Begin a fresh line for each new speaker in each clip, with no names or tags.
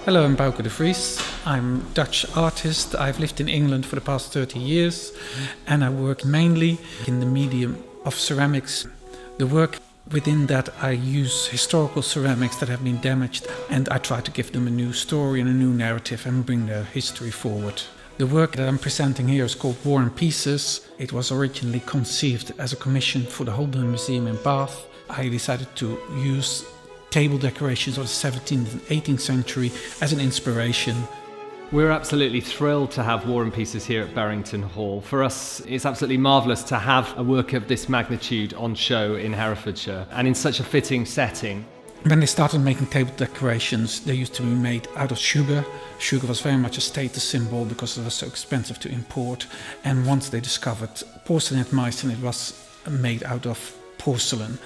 Hello, I'm Bouke de Vries. I'm a Dutch artist. I've lived in England for the past 30 years and I work mainly in the medium of ceramics. The work within that I use historical ceramics that have been damaged and I try to give them a new story and a new narrative and bring their history forward. The work that I'm presenting here is called War&Pieces. It was originally conceived as a commission for the Holbein Museum in Bath. I decided to use table decorations of the 17th and 18th century as an inspiration.
We're absolutely thrilled to have War&Pieces here at Berrington Hall. For us, it's absolutely marvellous to have a work of this magnitude on show in Herefordshire and in such a fitting setting.
When they started making table decorations, they used to be made out of sugar. Sugar was very much a status symbol because it was so expensive to import. And once they discovered porcelain at Meissen, it was made out of porcelain.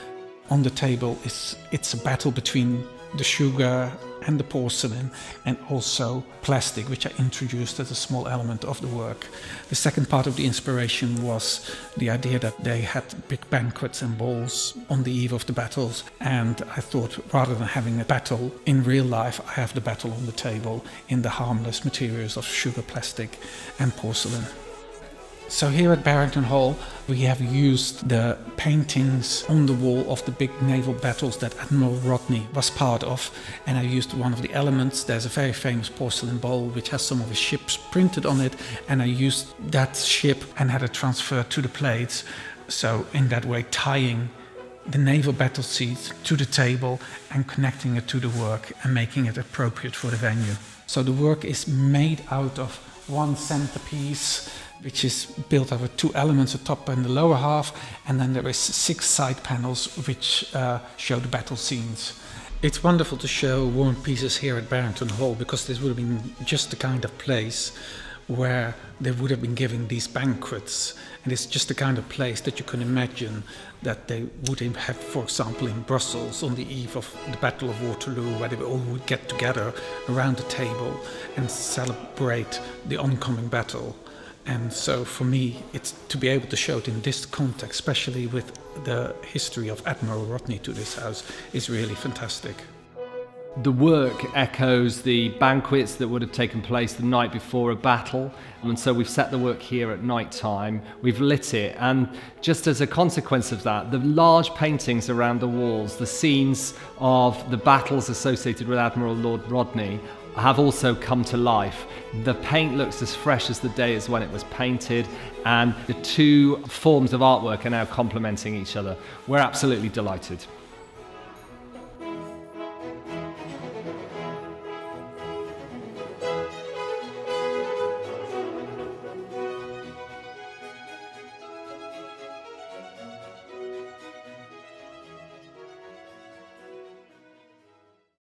On the table, it's a battle between the sugar and the porcelain and also plastic, which I introduced as a small element of the work. The second part of the inspiration was the idea that they had big banquets and balls on the eve of the battles, and I thought rather than having a battle in real life, I have the battle on the table in the harmless materials of sugar, plastic and porcelain. So here at Berrington Hall we have used the paintings on the wall of the big naval battles that Admiral Rodney was part of, and I used one of the elements. There's a very famous porcelain bowl which has some of his ships printed on it, and I used that ship and had it transferred to the plates, so in that way tying the naval battle scenes to the table and connecting it to the work and making it appropriate for the venue. So the work is made out of one centerpiece, which is built out of two elements, the top and the lower half, and then there is 6 side panels which show the battle scenes. It's wonderful to show War&Pieces here at Berrington Hall because this would have been just the kind of place where they would have been giving these banquets, and it's just the kind of place that you can imagine that they would have, for example, in Brussels on the eve of the Battle of Waterloo, where they all would get together around the table and celebrate the oncoming battle. And so for me, it's to be able to show it in this context, especially with the history of Admiral Rodney to this house, is really fantastic.
The work echoes the banquets that would have taken place the night before a battle, and so we've set the work here at night time, we've lit it, and just as a consequence of that, the large paintings around the walls, the scenes of the battles associated with Admiral Lord Rodney, have also come to life. The paint looks as fresh as the day as when it was painted, and the two forms of artwork are now complementing each other. We're absolutely delighted.